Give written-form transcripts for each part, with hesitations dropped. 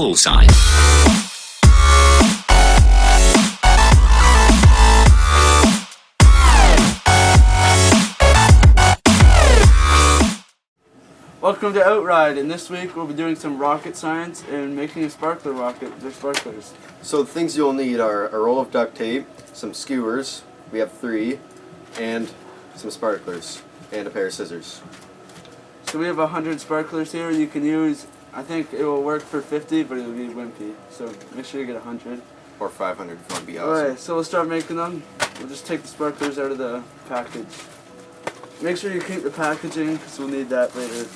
Bullseye. Welcome to Outride, and this week we'll be doing some rocket science and making a sparkler rocket with their sparklers. So the things you'll need are a roll of duct tape, some skewers, we have 3, and some sparklers, and a pair of scissors. So we have 100 sparklers here. You can use, I think it will work for 50, but it'll be wimpy. So make sure you get 100. Or 500 if you want to be awesome. Alright, so we'll start making them. We'll just take the sparklers out of the package. Make sure you keep the packaging, because we'll need that later.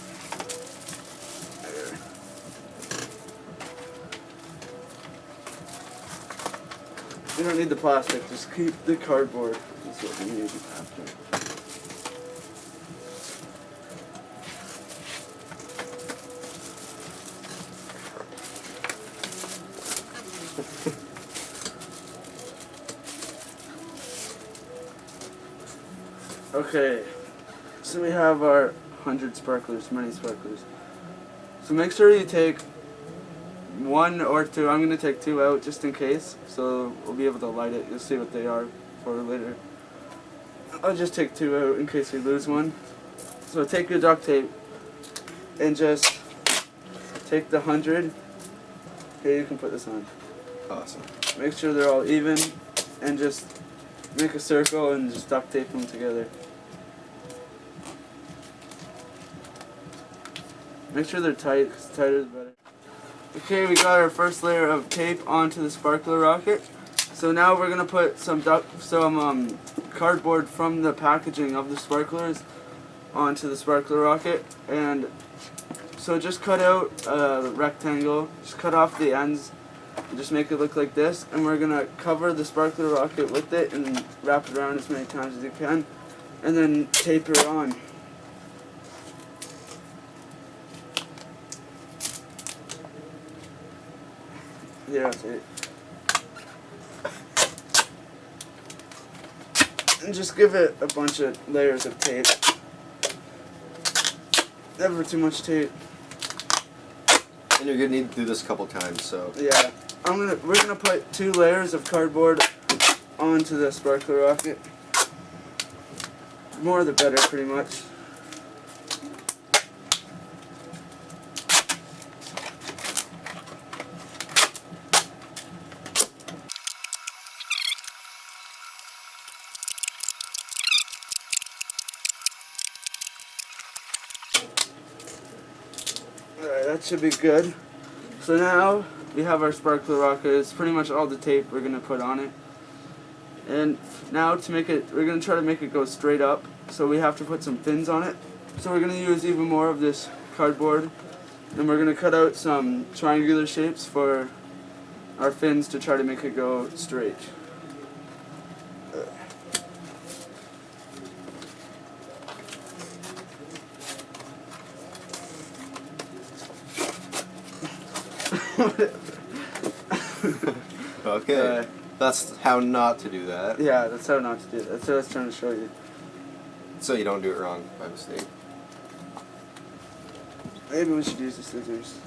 You don't need the plastic, just keep the cardboard. That's what we need after. Okay, so we have our 100 sparklers, many sparklers. So make sure you take 1 or 2. I'm going to take 2 out just in case, so we'll be able to light it. You'll see what they are for later. I'll just take 2 out in case we lose one. So take your duct tape and just take the 100. Here, you can put this on. Awesome. Make sure they're all even and just make a circle and just duct tape them together. Make sure they're tight, because the tighter the better. Okay, we got our first layer of tape onto the sparkler rocket. So now we're gonna put some cardboard from the packaging of the sparklers onto the sparkler rocket. And so just cut out a rectangle, just cut off the ends, and just make it look like this. And we're gonna cover the sparkler rocket with it and wrap it around as many times as you can, and then tape it on. Yeah, that's it. And just give it a bunch of layers of tape. Never too much tape. And you're going to need to do this a couple times, so... Yeah. We're gonna put 2 layers of cardboard onto the sparkler rocket. More the better, pretty much. Alright, that should be good. So now we have our sparkler rocket. It's pretty much all the tape we're going to put on it. And now to make it, we're going to try to make it go straight up. So we have to put some fins on it. So we're going to use even more of this cardboard. And we're going to cut out some triangular shapes for our fins to try to make it go straight. Okay. That's how not to do that. Yeah, that's how not to do it. That's what I was trying to show you. So you don't do it wrong by mistake. Maybe we should use the scissors.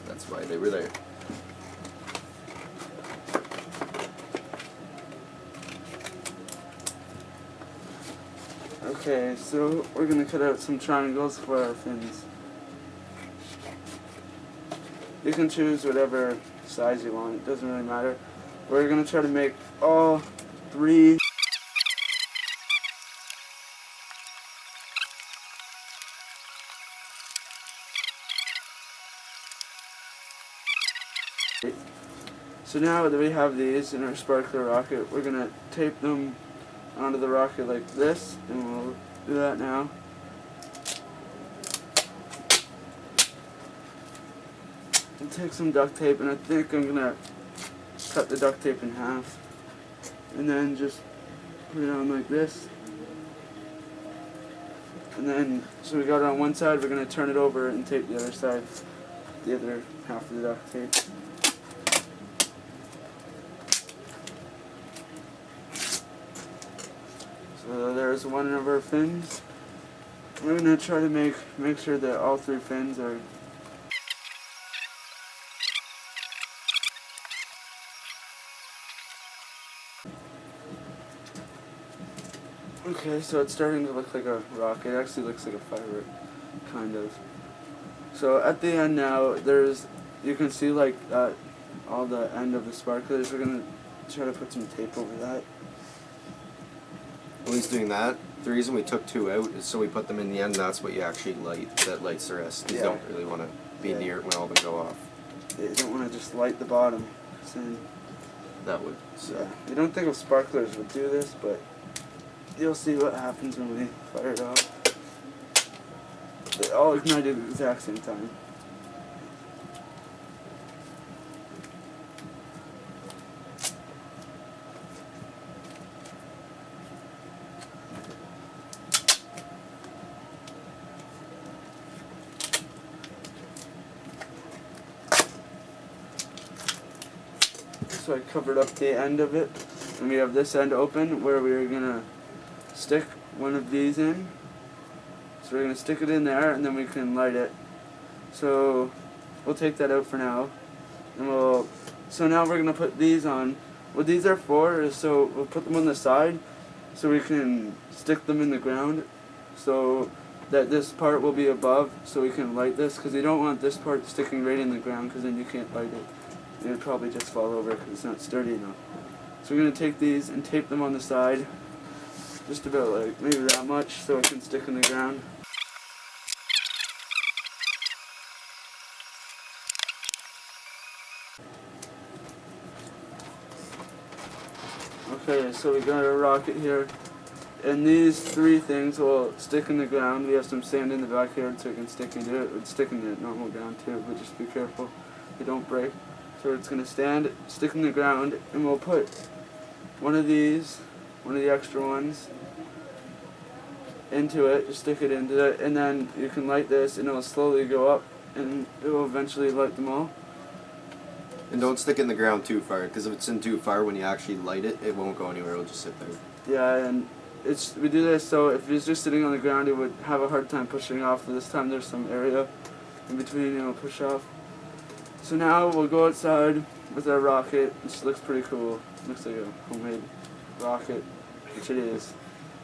That's why they were there. Okay, so we're going to cut out some triangles for our fins. You can choose whatever size you want, it doesn't really matter. We're going to try to make all 3. So now that we have these in our sparkler rocket, we're going to tape them onto the rocket like this, and we'll do that now. I'll take some duct tape, and I think I'm going to cut the duct tape in half, and then just put it on like this. And then, so we got it on one side, we're going to turn it over and tape the other side, the other half of the duct tape. So there's one of our fins. We're going to try to make sure that all 3 fins are Okay, so it's starting to look like a rocket. It actually looks like a firework, kind of. So at the end now, you can see like all the end of the sparklers. We're gonna try to put some tape over that. While he's doing that, the reason we took 2 out is so we put them in the end. That's what you actually light. That lights the rest. You don't really want to be near it when all of them go off. You don't want to just light the bottom. Then That would. So. You don't think of sparklers would do this, but you'll see what happens when we fire it off. They all ignite at the exact same time. So I covered up the end of it, and we have this end open where we're gonna stick one of these in. So we're gonna stick it in there, and then we can light it. So we'll take that out for now, and so now we're gonna put these on. What these are for is so we'll put them on the side, so we can stick them in the ground, so that this part will be above, so we can light this. Because you don't want this part sticking right in the ground, because then you can't light it. It would probably just fall over because it's not sturdy enough. So we're going to take these and tape them on the side, just about like maybe that much, so it can stick in the ground. Okay, so we got our rocket here, and these 3 things will stick in the ground. We have some sand in the backyard so it can stick into it. It would stick in the normal ground too, but just be careful they don't break. So it's going to stick in the ground, and we'll put one of the extra ones, into it, just stick it into it, and then you can light this, and it'll slowly go up, and it will eventually light them all. And don't stick it in the ground too far, because if it's in too far, when you actually light it, it won't go anywhere. It'll just sit there. Yeah, and we do this so if it's just sitting on the ground, it would have a hard time pushing off. But this time there's some area in between, it'll push off. So now we'll go outside with our rocket, which looks pretty cool. Looks like a homemade rocket, which it is.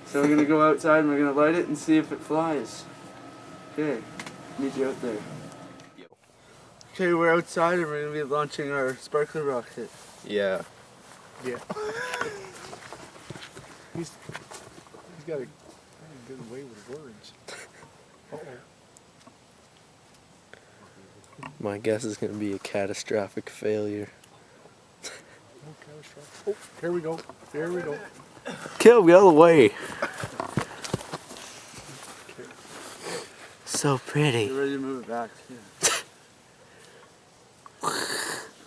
So we're going to go outside and we're going to light it and see if it flies. Okay, meet you out there. Okay, we're outside and we're going to be launching our sparkler rocket. Yeah. Yeah. he's got a good way with words. Uh-oh. My guess is going to be a catastrophic failure. Oh, catastrophic. Oh, here we go. There we go. Caleb, get out of the way. So pretty. You're ready to move it back. Yeah.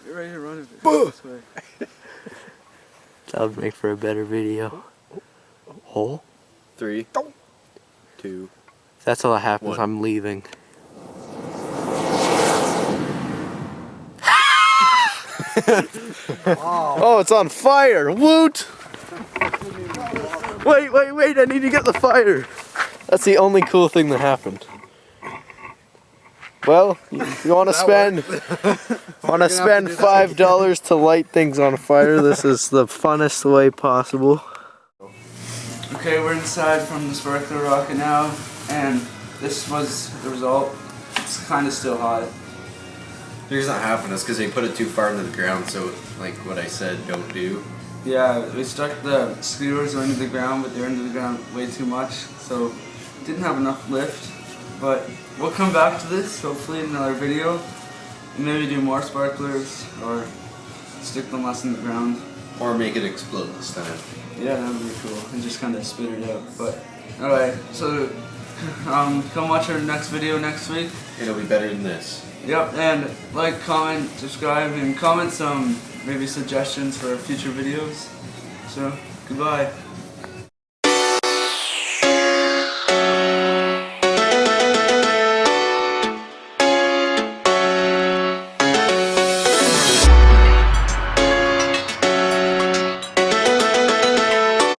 You're ready to run it this way. That would make for a better video. Hole? 3, 2. If that's all that happens, 1. I'm leaving. Oh, it's on fire! Woot! Wait, I need to get the fire! That's the only cool thing that happened. Well, you want to spend $5 to light things on fire? This is the funnest way possible. Okay, we're inside from the sparkler rocket now, and this was the result. It's kind of still hot. The reason that happened is because they put it too far into the ground, so like what I said, don't do. Yeah, we stuck the skewers into the ground, but they're into the ground way too much, so didn't have enough lift. But we'll come back to this, hopefully in another video, and maybe do more sparklers, or stick them less in the ground. Or make it explode this time. Yeah, that would be cool, and just kind of spit it out. But, alright, so come watch our next video next week. It'll be better than this. Yep, and like, comment, subscribe, and comment some maybe suggestions for future videos. So, goodbye.